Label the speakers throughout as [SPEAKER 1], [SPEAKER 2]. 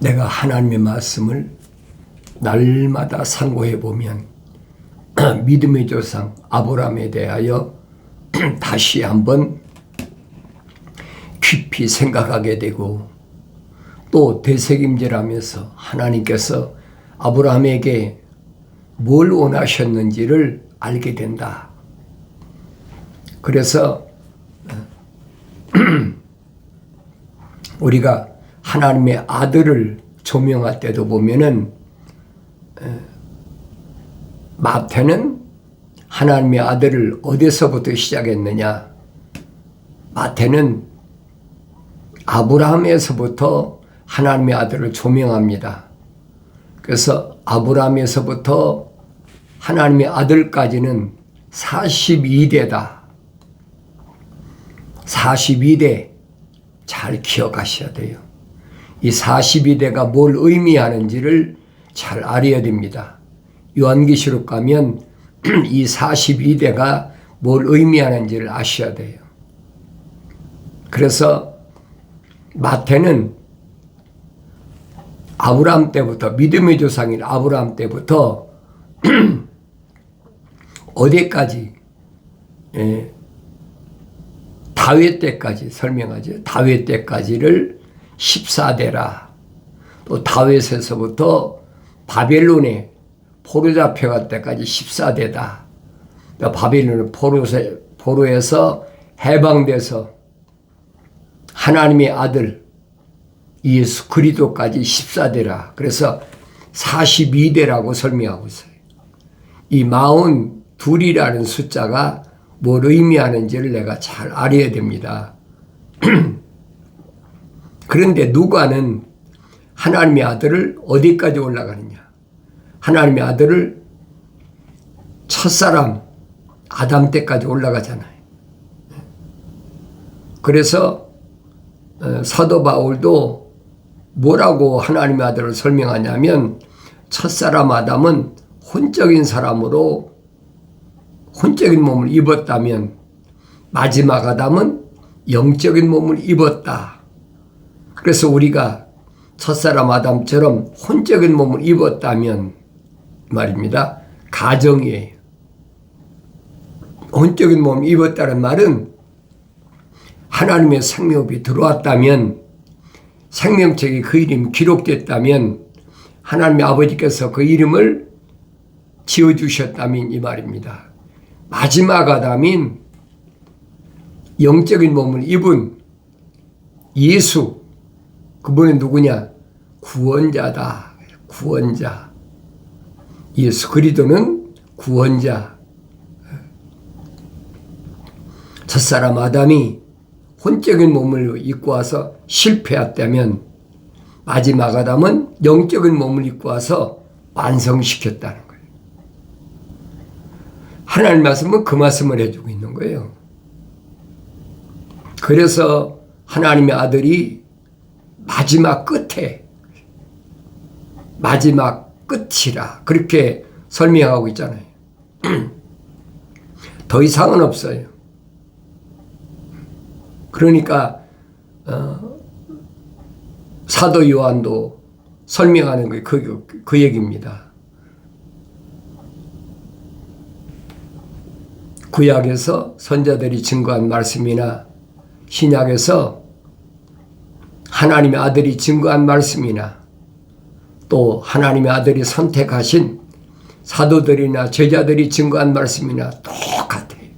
[SPEAKER 1] 내가 하나님의 말씀을 날마다 상고해 보면 믿음의 조상 아브라함에 대하여 다시 한번 깊이 생각하게 되고, 또 되새김질하면서 하나님께서 아브라함에게 뭘 원하셨는지를 알게 된다. 그래서 우리가 하나님의 아들을 조명할 때도 보면은 마태는 하나님의 아들을 어디서부터 시작했느냐? 마태는 아브라함에서부터 하나님의 아들을 조명합니다. 그래서 아브라함에서부터 하나님의 아들까지는 42대다. 42대 잘 기억하셔야 돼요. 이 42대가 뭘 의미하는지를 잘 알아야 됩니다. 요한계시록 가면 이 42대가 뭘 의미하는지를 아셔야 돼요. 그래서 마태는 아브라함 때부터, 믿음의 조상인 아브라함 때부터 어디까지, 다윗 때까지 설명하죠. 다윗 때까지를 14대라. 또 다윗에서부터 바벨론에 포로 잡혀갈 때까지 14대다. 바벨론 포로에서 해방돼서 하나님의 아들 예수 그리스도까지 14대라. 그래서 42대라고 설명하고 있어요. 이 42이라는 숫자가 뭘 의미하는지를 내가 잘 알아야 됩니다. 그런데 누가는 하나님의 아들을 어디까지 올라가느냐? 하나님의 아들을 첫사람 아담 때까지 올라가잖아요. 그래서 사도 바울도 뭐라고 하나님의 아들을 설명하냐면, 첫사람 아담은 혼적인 사람으로 혼적인 몸을 입었다면 마지막 아담은 영적인 몸을 입었다. 그래서 우리가 첫사람 아담처럼 혼적인 몸을 입었다면 말입니다. 가정이에요. 혼적인 몸을 입었다는 말은 하나님의 생명이 들어왔다면, 생명책에 그 이름이 기록됐다면 하나님의 아버지께서 그 이름을 지어주셨다면 이 말입니다. 마지막 아담인 영적인 몸을 입은 예수, 그분은 누구냐? 구원자다. 구원자. 예수 그리스도는 구원자. 첫사람 아담이 혼적인 몸을 입고 와서 실패했다면 마지막 아담은 영적인 몸을 입고 와서 완성시켰다는 거예요. 하나님 말씀은 그 말씀을 해주고 있는 거예요. 그래서 하나님의 아들이 마지막 끝에, 마지막 끝이라 그렇게 설명하고 있잖아요. 더 이상은 없어요. 그러니까 사도 요한도 설명하는 게 그 얘기입니다. 구약에서 선자들이 증거한 말씀이나 신약에서 하나님의 아들이 증거한 말씀이나 또 하나님의 아들이 선택하신 사도들이나 제자들이 증거한 말씀이나 똑같아요.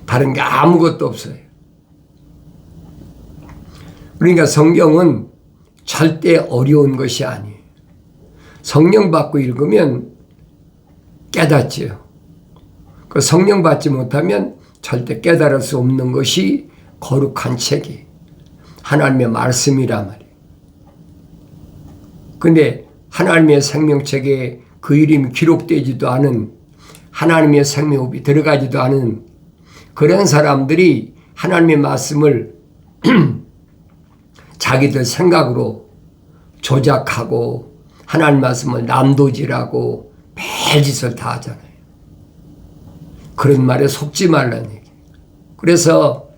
[SPEAKER 1] 다른 게 아무것도 없어요. 그러니까 성경은 절대 어려운 것이 아니에요. 성령 받고 읽으면 깨닫지요. 그 성령 받지 못하면 절대 깨달을 수 없는 것이 거룩한 책이 하나님의 말씀이란 말이에요. 근데 하나님의 생명책에 그 이름이 기록되지도 않은, 하나님의 생명호흡이 들어가지도 않은 그런 사람들이 하나님의 말씀을 자기들 생각으로 조작하고 하나님 말씀을 남도질하고 별짓을 다 하잖아요. 그런 말에 속지 말라는 얘기. 그래서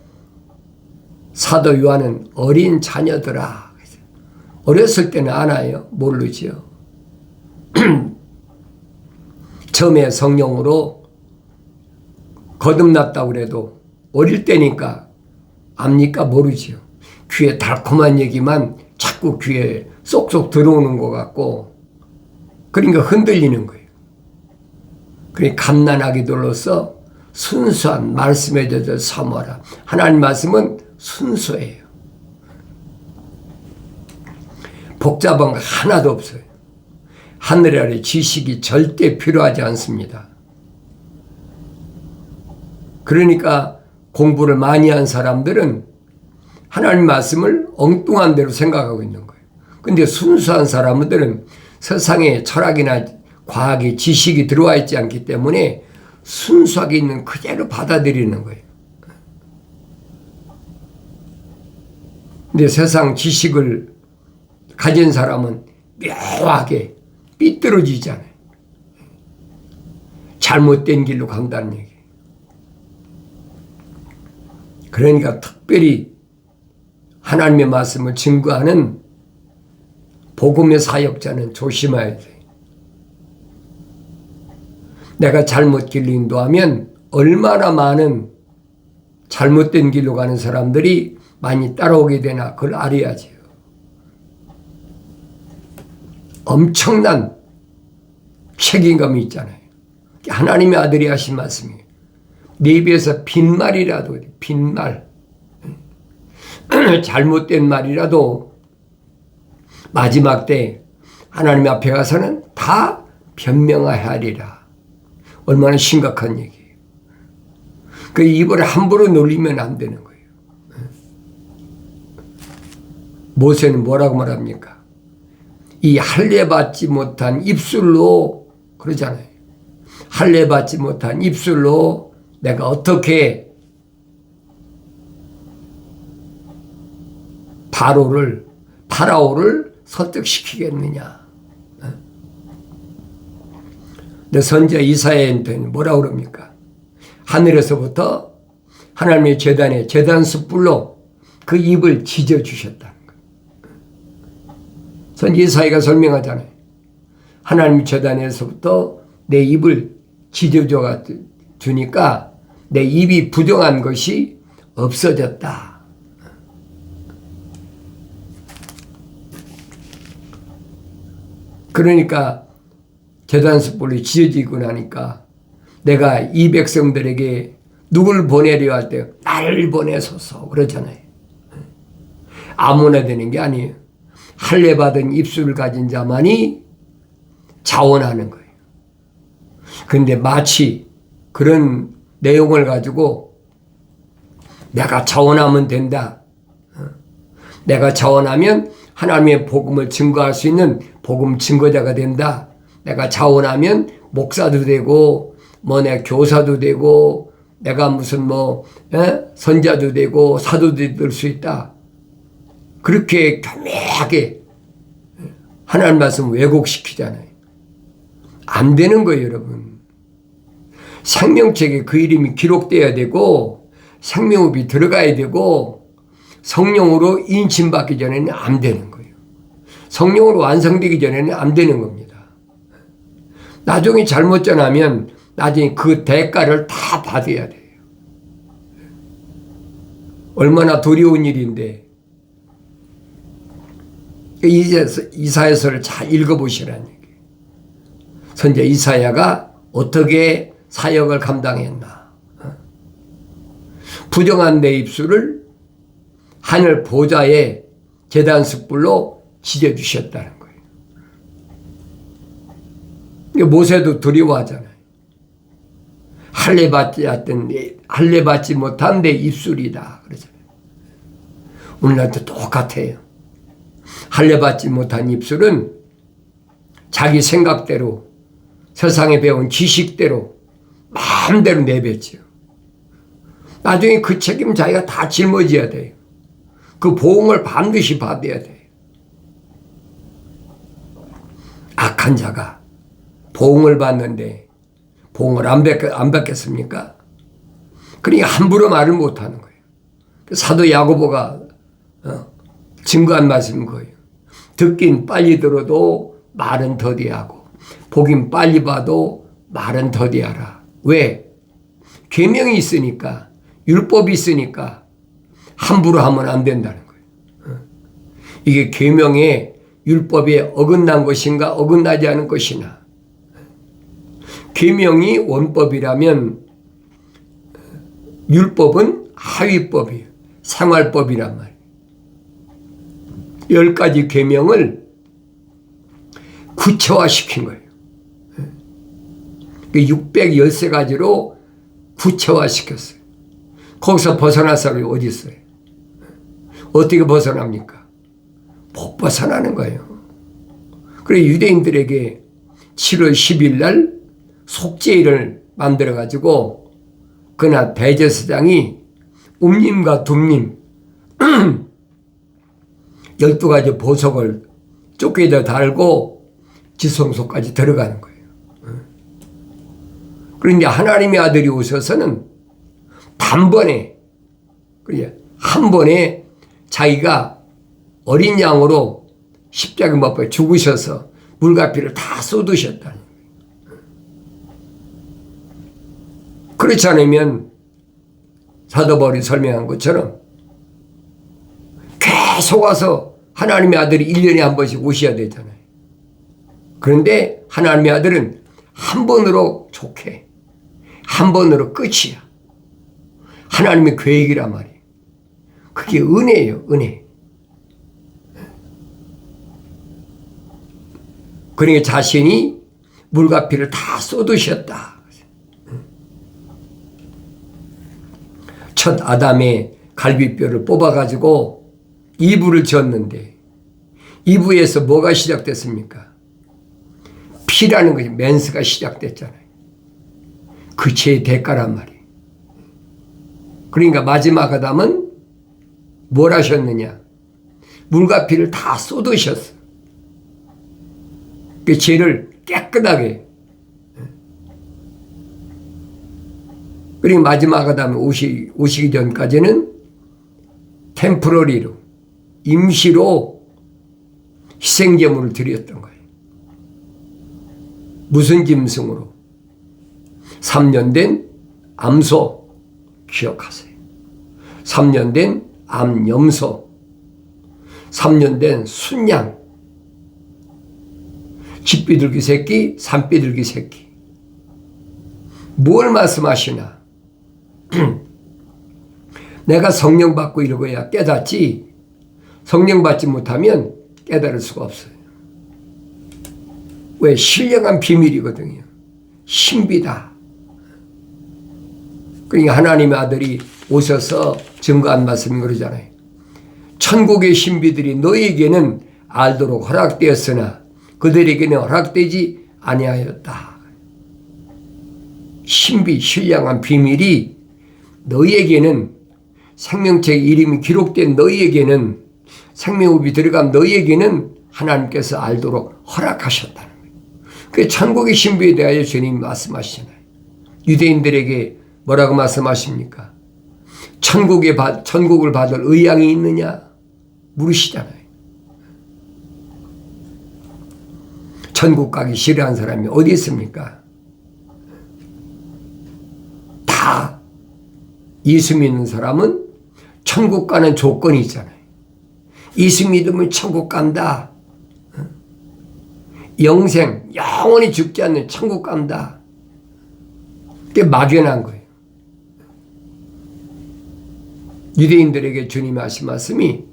[SPEAKER 1] 사도 요한은 어린 자녀들아, 어렸을 때는 아나요? 모르지요. 처음에 성령으로 거듭났다고 그래도 어릴 때니까 압니까? 모르지요. 귀에 달콤한 얘기만 자꾸 귀에 쏙쏙 들어오는 것 같고, 그러니까 흔들리는 거예요. 그러니까 갓난아기들로서 순수한 말씀에 대해서 사모하라. 하나님 말씀은 순수해요. 복잡한 거 하나도 없어요. 하늘 아래 지식이 절대 필요하지 않습니다. 그러니까 공부를 많이 한 사람들은 하나님 말씀을 엉뚱한 대로 생각하고 있는 거예요. 근데 순수한 사람들은 세상에 철학이나 과학의 지식이 들어와 있지 않기 때문에 순수하게 있는 그대로 받아들이는 거예요. 근데 세상 지식을 가진 사람은 묘하게 삐뚤어지잖아요. 잘못된 길로 간다는 얘기예요. 그러니까 특별히 하나님의 말씀을 증거하는 복음의 사역자는 조심해야 돼요. 내가 잘못 길로 인도하면 얼마나 많은 잘못된 길로 가는 사람들이 많이 따라오게 되나 그걸 알아야지요. 엄청난 책임감이 있잖아요. 하나님의 아들이 하신 말씀이에요. 내 입에서 빈말이라도, 빈말, 잘못된 말이라도 마지막 때 하나님 앞에 가서는 다 변명하리라. 얼마나 심각한 얘기예요. 그 입을 함부로 놀리면 안 되는 거예요. 모세는 뭐라고 말합니까? 이 할례받지 못한 입술로, 그러잖아요. 할례받지 못한 입술로 내가 어떻게 파라오를 설득시키겠느냐. 근데 선지자 이사야한테는 뭐라고 그럽니까? 하늘에서부터 하나님의 제단에 제단 숯불로 그 입을 지져주셨다는 거예요. 선지자 이사야가 설명하잖아요. 하나님 제단에서부터 내 입을 지져줘 주니까 내 입이 부정한 것이 없어졌다. 그러니까 제단 숯불이 지어지고 나니까 내가 이 백성들에게 누굴 보내려 할 때 나를 보내소서 그러잖아요. 아무나 되는 게 아니에요. 할례 받은 입술을 가진 자만이 자원하는 거예요. 그런데 마치 그런 내용을 가지고 내가 자원하면 된다. 내가 자원하면 하나님의 복음을 증거할 수 있는 복음 증거자가 된다. 내가 자원하면 목사도 되고 내 교사도 되고 내가 무슨 선자도 되고 사도도 될 수 있다. 그렇게 교묘하게 하나님 말씀 왜곡시키잖아요. 안 되는 거예요, 여러분. 생명책에 그 이름이 기록돼야 되고 생명흡이 들어가야 되고 성령으로 인침받기 전에는 안 되는 거예요. 성령으로 완성되기 전에는 안 되는 겁니다. 나중에 잘못 전하면 나중에 그 대가를 다 받아야 돼요. 얼마나 두려운 일인데 이사야서를 잘 읽어보시라는 얘기예요. 선지자 이사야가 어떻게 사역을 감당했나. 부정한 내 입술을 하늘 보좌에 제단 숯불로 지져주셨다는 거예요. 모세도 두려워하잖아요. 할례받지 못한 내 입술이다 그러잖아요. 오늘날도 똑같아요. 할례받지 못한 입술은 자기 생각대로 세상에 배운 지식대로 마음대로 내뱉지요. 나중에 그 책임 자기가 다 짊어져야 돼요. 그 보응을 반드시 받아야 돼요. 악한 자가 보응을 받는데 보응을 안 받겠습니까? 그러니까 함부로 말을 못하는 거예요. 사도 야고보가 증거한 말씀인 거예요. 듣긴 빨리 들어도 말은 더디하고 보긴 빨리 봐도 말은 더디하라. 왜? 계명이 있으니까, 율법이 있으니까 함부로 하면 안 된다는 거예요. 이게 계명에 율법에 어긋난 것인가 어긋나지 않은 것이나, 계명이 원법이라면 율법은 하위법이에요. 생활법이란 말이에요. 10가지 계명을 구체화시킨 거예요. 613가지로 구체화시켰어요. 거기서 벗어날 사람이 어디 있어요? 어떻게 벗어납니까? 못 벗어나는 거예요. 그래서 유대인들에게 7월 10일 날 속죄일을 만들어가지고 그날 대제사장이 움님과 둠님 12가지 보석을 쪼개다 달고 지성소까지 들어가는 거예요. 그런데 하나님의 아들이 오셔서는 단번에, 한 번에 자기가 어린 양으로 십자가 못 박혀 죽으셔서 물과 피를 다 쏟으셨다는 거예요. 그렇지 않으면 사도 바울이 설명한 것처럼 계속 와서 하나님의 아들이 1년에 한 번씩 오셔야 되잖아요. 그런데 하나님의 아들은 한 번으로 좋게, 한 번으로 끝이야. 하나님의 계획이란 말이에요. 그게 은혜예요, 은혜. 그러니까 자신이 물과 피를 다 쏟으셨다. 첫 아담의 갈비뼈를 뽑아가지고 이브를 지었는데 이브에서 뭐가 시작됐습니까? 피라는 것이 맨스가 시작됐잖아요. 그 죄의 대가란 말이에요. 그러니까 마지막 아담은 뭘 하셨느냐? 물과 피를 다 쏟으셨어. 그 죄를 깨끗하게. 그리고 마지막 아담이 오시기 전까지는 템포러리로, 임시로 희생제물을 드렸던 거예요. 무슨 짐승으로? 3년 된 암소 기억하세요. 3년 된 암염소, 3년 된 순양, 집비둘기 새끼, 산비둘기 새끼. 뭘 말씀하시나? 내가 성령 받고 이러고야 깨닫지, 성령 받지 못하면 깨달을 수가 없어요. 왜? 신령한 비밀이거든요. 신비다. 그러니까 하나님의 아들이 오셔서 증거한 말씀이 그러잖아요. 천국의 신비들이 너희에게는 알도록 허락되었으나 그들에게는 허락되지 아니하였다. 신비, 신령한 비밀이 너희에게는, 생명책 이름이 기록된 너희에게는, 생명흡이 들어간 너희에게는 하나님께서 알도록 허락하셨다는 거예요. 그 천국의 신비에 대하여 주님이 말씀하시잖아요. 유대인들에게 뭐라고 말씀하십니까? 천국을 받을 의향이 있느냐? 물으시잖아요. 천국 가기 싫어하는 사람이 어디 있습니까? 다 예수 믿는 사람은 천국 가는 조건이 있잖아요. 예수 믿으면 천국 간다. 영생, 영원히 죽지 않는 천국 간다. 그게 막연한 거예요. 유대인들에게 주님이 하신 말씀이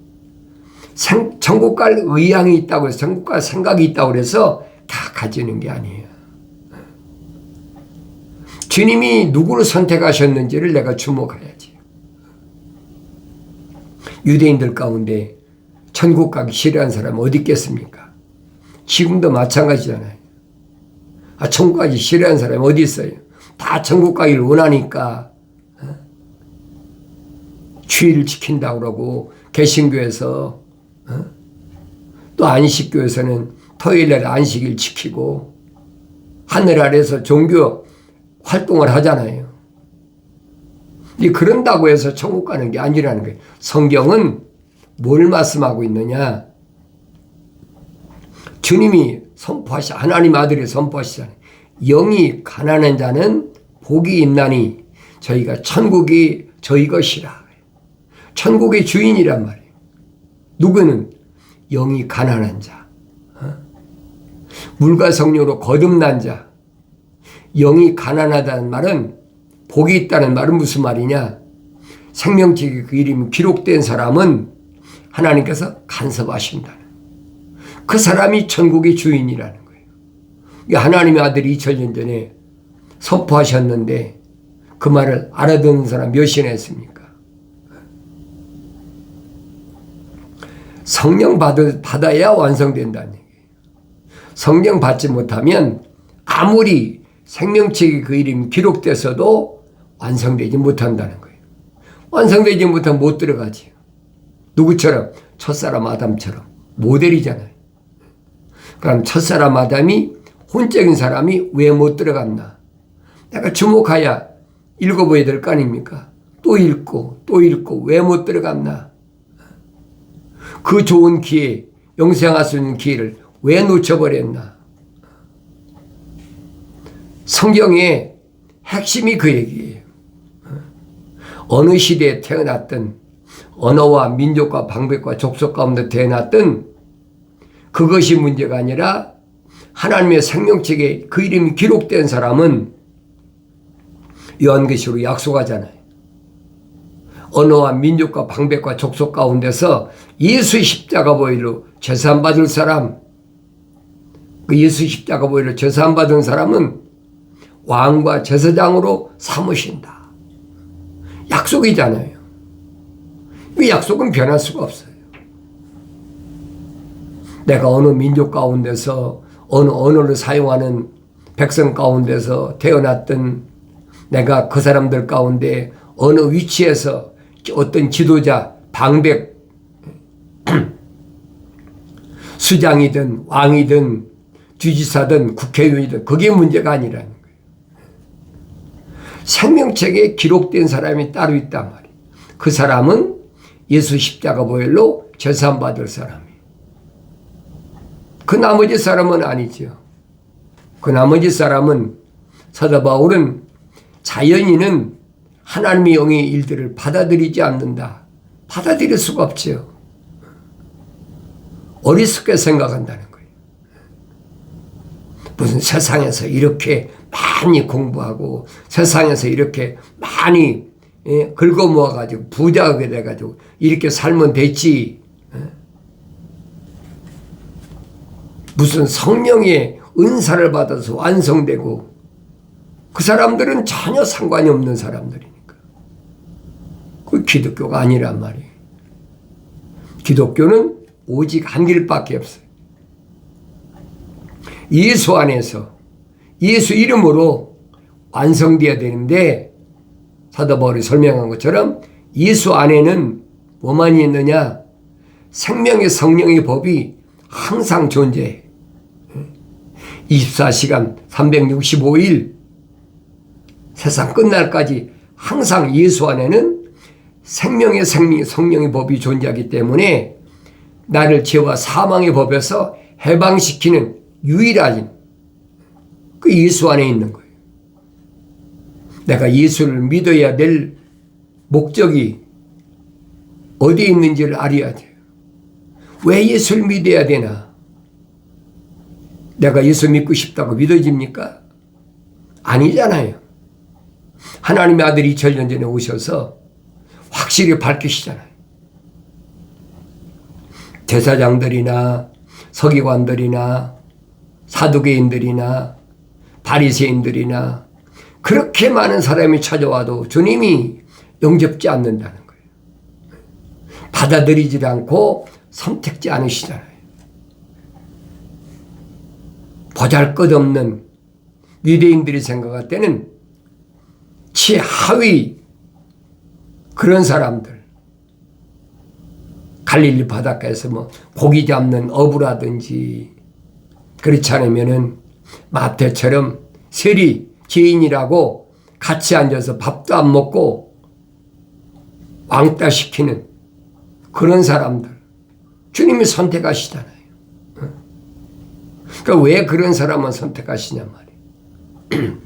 [SPEAKER 1] 천국 갈 의향이 있다고 해서, 천국 갈 생각이 있다고 해서 다 가지는 게 아니에요. 주님이 누구를 선택하셨는지를 내가 주목해야지. 유대인들 가운데 천국 가기 싫어하는 사람 어디 있겠습니까? 지금도 마찬가지잖아요. 천국 가기 싫어하는 사람이 어디 있어요? 다 천국 가기를 원하니까 주의를 지킨다고 그러고, 개신교에서 또 안식교에서는 토요일날 안식일 지키고 하늘 아래서 종교 활동을 하잖아요. 그런다고 해서 천국 가는 게 아니라는 거예요. 성경은 뭘 말씀하고 있느냐? 주님이 하나님 아들이 선포하시잖아요. 영이 가난한 자는 복이 있나니 저희가 천국이 저희 것이라. 천국의 주인이란 말이에요. 누구는? 영이 가난한 자. 물과 성령으로 거듭난 자. 영이 가난하다는 말은 복이 있다는 말은 무슨 말이냐? 생명책에 그 이름이 기록된 사람은 하나님께서 간섭하신다는, 그 사람이 천국의 주인이라는 거예요. 하나님의 아들이 2000년 전에 선포하셨는데 그 말을 알아듣는 사람 몇이나 했습니까? 성령 받아야 완성된다는 얘기예요. 성령 받지 못하면 아무리 생명책에 그 이름이 기록돼서도 완성되지 못한다는 거예요. 완성되지 못하면 못 들어가지. 누구처럼? 첫사람 아담처럼. 모델이잖아요. 그럼 첫사람 아담이 혼적인 사람이 왜 못 들어갔나? 내가 주목하여 읽어봐야 될 거 아닙니까? 또 읽고 또 읽고 왜 못 들어갔나? 그 좋은 기회, 영생할 수 있는 기회를 왜 놓쳐버렸나? 성경의 핵심이 그 얘기예요. 어느 시대에 태어났든 언어와 민족과 방백과 족속 가운데 태어났든 그것이 문제가 아니라 하나님의 생명책에 그 이름이 기록된 사람은 요한계시록으로 약속하잖아요. 언어와 민족과 방백과 족속 가운데서 예수 십자가 보혈로 제사함 받을 사람, 그 예수 십자가 보혈로 제사함 받은 사람은 왕과 제사장으로 삼으신다. 약속이잖아요. 이 약속은 변할 수가 없어요. 내가 어느 민족 가운데서 어느 언어를 사용하는 백성 가운데서 태어났든 내가 그 사람들 가운데 어느 위치에서 어떤 지도자, 방백, 수장이든 왕이든 주지사든 국회의원이든 그게 문제가 아니라는 거예요. 생명책에 기록된 사람이 따로 있단 말이에요. 그 사람은 예수 십자가 보혈로 제사함 받을 사람이에요. 그 나머지 사람은 아니죠. 그 나머지 사람은 사도 바울은 자연인은 하나님의 영의 일들을 받아들이지 않는다. 받아들일 수가 없죠. 어리석게 생각한다는 거예요. 무슨 세상에서 이렇게 많이 공부하고 세상에서 이렇게 많이 긁어 모아가지고 부자가 돼가지고 이렇게 살면 됐지. 무슨 성령의 은사를 받아서 완성되고 그 사람들은 전혀 상관이 없는 사람들이니까. 그 기독교가 아니란 말이에요. 기독교는 오직 한 길밖에 없어요. 예수 안에서 예수 이름으로 완성되어야 되는데 사도 바울이 설명한 것처럼 예수 안에는 뭐만이 있느냐? 생명의 성령의 법이 항상 존재해. 24시간 365일 세상 끝날까지 항상 예수 안에는 생명의 성령의 법이 존재하기 때문에 나를 죄와 사망의 법에서 해방시키는 유일한 그 예수 안에 있는 거예요. 내가 예수를 믿어야 될 목적이 어디에 있는지를 알아야 돼요. 왜 예수를 믿어야 되나? 내가 예수 믿고 싶다고 믿어집니까? 아니잖아요. 하나님의 아들이 2000년 전에 오셔서 확실히 밝히시잖아요. 제사장들이나 서기관들이나 사두개인들이나 바리새인들이나 그렇게 많은 사람이 찾아와도 주님이 영접지 않는다는 거예요. 받아들이지 않고 선택지 않으시잖아요. 보잘것없는 유대인들이 생각할 때는 최하위 그런 사람들, 갈릴리 바닷가에서 뭐 고기 잡는 어부라든지 그렇지 않으면은 마태처럼 세리 죄인이라고 같이 앉아서 밥도 안 먹고 왕따 시키는 그런 사람들 주님이 선택하시잖아요. 그러니까 왜 그런 사람만 선택하시냐 말이에요.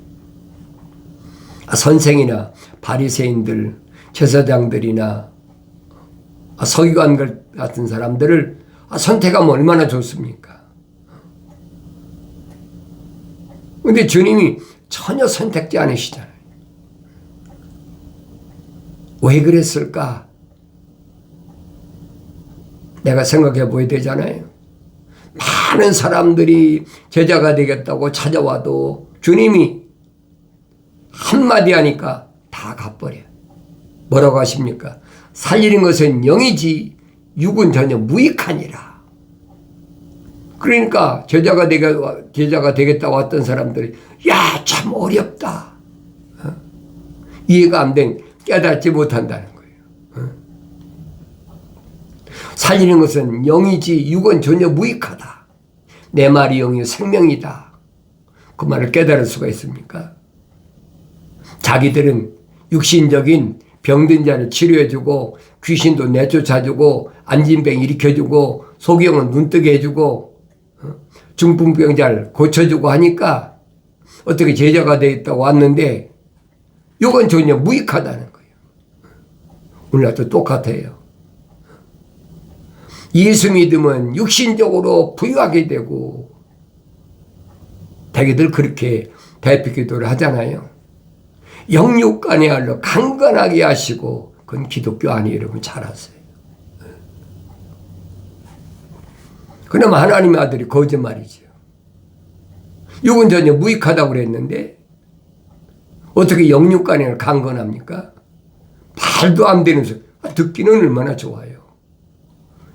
[SPEAKER 1] 선생이나 바리새인들, 제사장들이나 서기관 같은 사람들을 선택하면 얼마나 좋습니까? 근데 주님이 전혀 선택지 않으시잖아요. 왜 그랬을까? 내가 생각해 보야 되잖아요. 많은 사람들이 제자가 되겠다고 찾아와도 주님이 한마디 하니까 다 가버려요. 뭐라고 하십니까? 살리는 것은 영이지 육은 전혀 무익하니라. 그러니까 제자가 되겠다고 왔던 사람들이 야, 참 어렵다. 이해가 안 된, 깨닫지 못한다는 거예요. 살리는 것은 영이지 육은 전혀 무익하다. 내 말이 영이 생명이다. 그 말을 깨달을 수가 있습니까? 자기들은 육신적인 병든 자를 치료해주고 귀신도 내쫓아주고 안진병 일으켜주고 소경은 눈뜨게 해주고 중풍병자를 고쳐주고 하니까 어떻게 제자가 되겠다고 왔는데 이건 전혀 무익하다는 거예요. 오늘날도 똑같아요. 예수 믿으면 육신적으로 부유하게 되고 대개들 그렇게 대피기도를 하잖아요. 영육간의 알로 강건하게 하시고 그건 기독교 아니에요. 여러분 잘 아세요. 그나마 하나님의 아들이 거짓말이죠. 육은 전혀 무익하다고 그랬는데 어떻게 영육간에 강건합니까? 말도 안 되는 소리. 듣기는 얼마나 좋아요.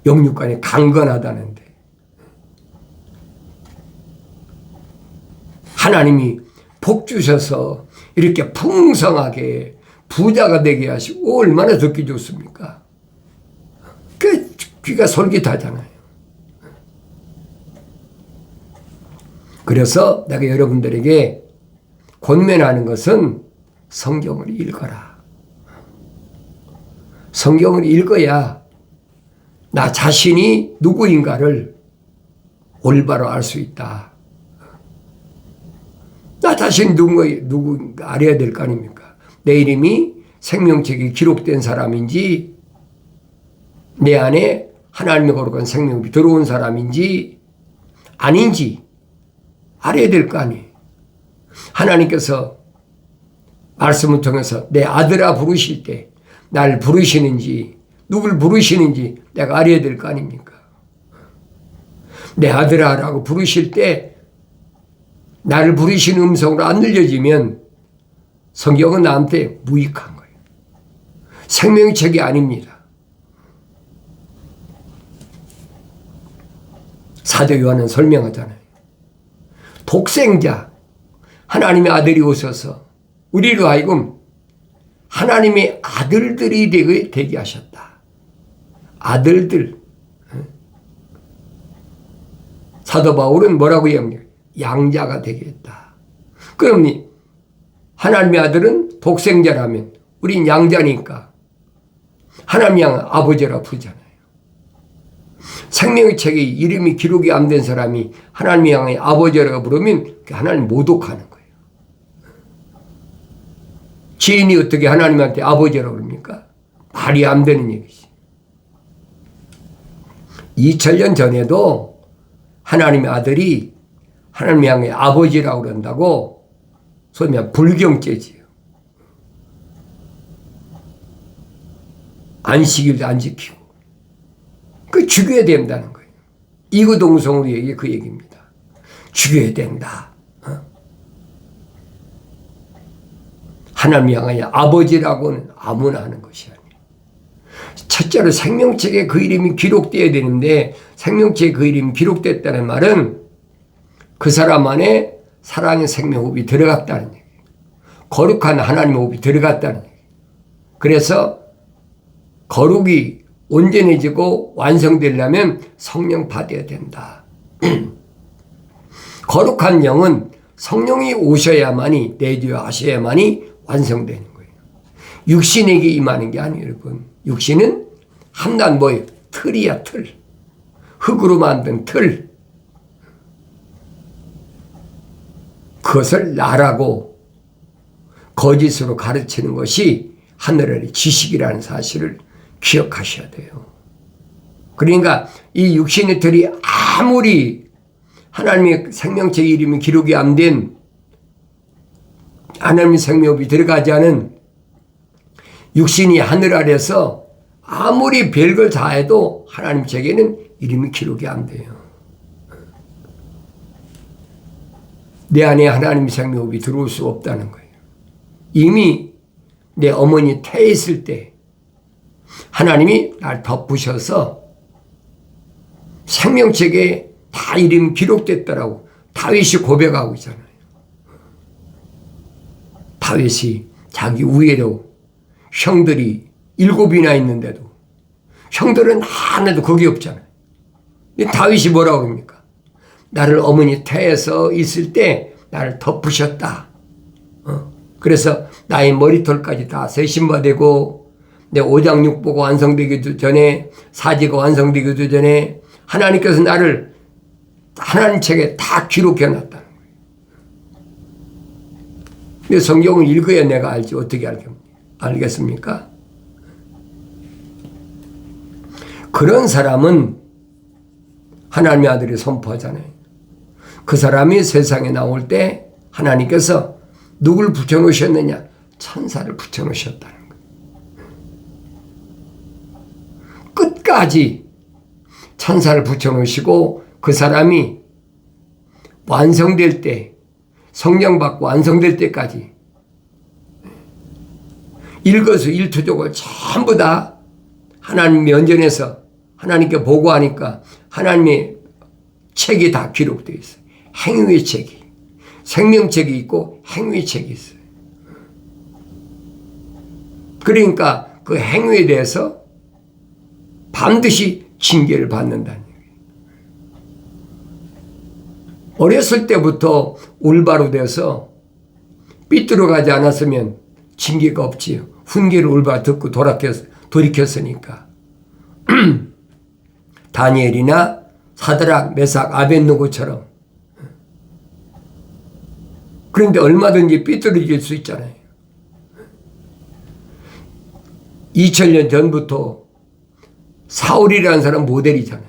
[SPEAKER 1] 영육간에 강건하다는데. 하나님이 복 주셔서 이렇게 풍성하게 부자가 되게 하시고 얼마나 듣기 좋습니까? 그 귀가 솔깃하잖아요. 그래서 내가 여러분들에게 권면하는 것은 성경을 읽어라. 성경을 읽어야 나 자신이 누구인가를 올바로 알 수 있다. 나 자신이 누구인가 알아야 될 거 아닙니까? 내 이름이 생명책에 기록된 사람인지 내 안에 하나님의 거룩한 생명이 들어온 사람인지 아닌지 알아야 될 거 아니에요. 하나님께서 말씀을 통해서 내 아들아 부르실 때 날 부르시는지 누굴 부르시는지 내가 알아야 될 거 아닙니까? 내 아들아라고 부르실 때 나를 부르시는 음성으로 안 들려지면 성경은 나한테 무익한 거예요. 생명의 책이 아닙니다. 사도 요한은 설명하잖아요. 독생자 하나님의 아들이 오셔서 우리로 하여금 하나님의 아들들이 되게 하셨다. 아들들. 사도 바울은 뭐라고 얘기합니까? 양자가 되게 했다. 그럼 하나님의 아들은 독생자라면 우린 양자니까 하나님 양 아버지라 부르잖아요. 생명의 책에 이름이 기록이 안 된 사람이 하나님 양의 아버지라고 부르면 하나님 모독하는 거예요. 지인이 어떻게 하나님한테 아버지라고 그럽니까? 말이 안 되는 얘기지. 2000년 전에도 하나님의 아들이 하나님 양의 아버지라고 그런다고 소위 말하면 불경죄지요. 안식일도 안 지키고 그 죽여야 된다는 거예요. 이구동성으로 얘기 그 얘기입니다. 죽여야 된다. 하나님 양의 아버지라고는 아무나 하는 것이 아니에요. 첫째로 생명책에 그 이름이 기록되어야 되는데 생명책에 그 이름이 기록됐다는 말은 그 사람 안에 사랑의 생명호흡이 들어갔다는 얘기예요. 거룩한 하나님의 호흡이 들어갔다는 얘기예요. 그래서 거룩이 온전해지고 완성되려면 성령 받아야 된다. 거룩한 영은 성령이 오셔야만이 내주하셔야만이 완성되는 거예요. 육신에게 임하는 게 아니에요. 여러분. 육신은 한낱 뭐예요? 틀이야 틀. 흙으로 만든 틀. 그것을 나라고 거짓으로 가르치는 것이 하늘의 지식이라는 사실을 기억하셔야 돼요. 그러니까 이 육신의 틀이 아무리 하나님의 생명체 이름이 기록이 안 된 하나님의 생명이 들어가지 않은 육신이 하늘 아래서 아무리 별걸 다 해도 하나님 책에는 이름이 기록이 안 돼요. 내 안에 하나님의 생명이 들어올 수 없다는 거예요. 이미 내 어머니 태에 있을 때 하나님이 날 덮으셔서 생명책에 다 이름이 기록됐더라고 다윗이 고백하고 있잖아요. 다윗이 자기 우애로 형들이 7이나 있는데도 형들은 하나도 거기 없잖아요. 다윗이 뭐라고 합니까? 나를 어머니 태에서 있을 때 나를 덮으셨다. 그래서 나의 머리털까지 다 세심화되고 내 오장육부가 완성되기도 전에 사지가 완성되기도 전에 하나님께서 나를 하나님 책에 다 기록해 놨다는 거예요. 근데 성경을 읽어야 내가 알지 어떻게 알겠습니까? 그런 사람은 하나님의 아들이 선포하잖아요. 그 사람이 세상에 나올 때 하나님께서 누굴 붙여놓으셨느냐? 천사를 붙여놓으셨다는 거예요. 끝까지 천사를 붙여놓으시고 그 사람이 완성될 때 성령 받고 완성될 때까지 일거수일투족을 전부 다 하나님 면전에서 하나님께 보고하니까 하나님의 책이 다 기록되어 있어요. 행위의 책이. 생명책이 있고 행위의 책이 있어요. 그러니까 그 행위에 대해서 반드시 징계를 받는다는 얘기예요. 어렸을 때부터 올바로 돼서 삐뚤어가지 않았으면 징계가 없지요. 훈계를 올바로 듣고 돌이켰으니까. 다니엘이나 사드락, 메삭, 아벳느고처럼. 그런데 얼마든지 삐뚤어질 수 있잖아요. 2000년 전부터 사울이라는 사람 모델이잖아요.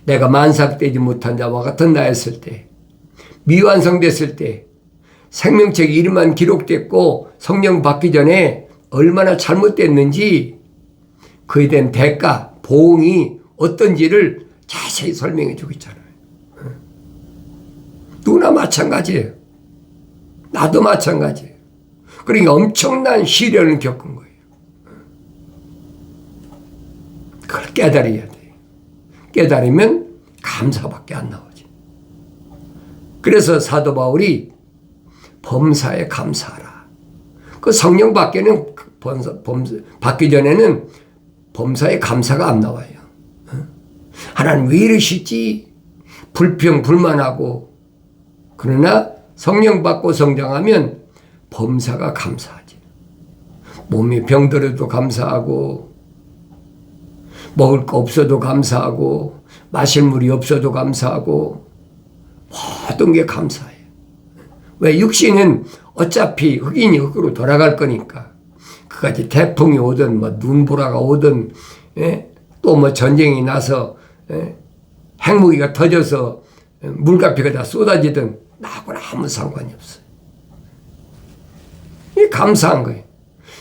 [SPEAKER 1] 내가 만삭되지 못한 자와 같은 나였을 때, 미완성됐을 때, 생명책 이름만 기록됐고 성령 받기 전에 얼마나 잘못됐는지 그에 대한 대가, 보응이 어떤지를 자세히 설명해 주고 있잖아요. 누구나 마찬가지예요. 나도 마찬가지예요. 그러니까 엄청난 시련을 겪은 거예요. 그걸 깨달아야 돼요. 깨달으면 감사밖에 안 나오지. 그래서 사도 바울이 범사에 감사하라. 그 성령 받기 전에는 범사에 감사가 안 나와요. 하나님 왜 이러시지? 불평, 불만하고. 그러나 성령 받고 성장하면 범사가 감사하지. 몸이 병들어도 감사하고, 먹을 거 없어도 감사하고, 마실 물이 없어도 감사하고, 모든 게 감사해요. 왜? 육신은 어차피 흑인이 흑으로 돌아갈 거니까. 그까지 태풍이 오든, 눈보라가 오든, 또 전쟁이 나서, 핵무기가 터져서 물가피가 다 쏟아지든, 나하고는 아무 상관이 없어요. 이게 감사한 거예요.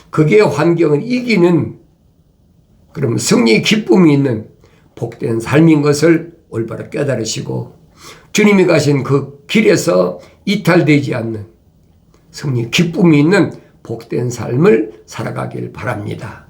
[SPEAKER 1] 그게 환경을 이기는, 그러면 승리의 기쁨이 있는 복된 삶인 것을 올바로 깨달으시고, 주님이 가신 그 길에서 이탈되지 않는 승리의 기쁨이 있는 복된 삶을 살아가길 바랍니다.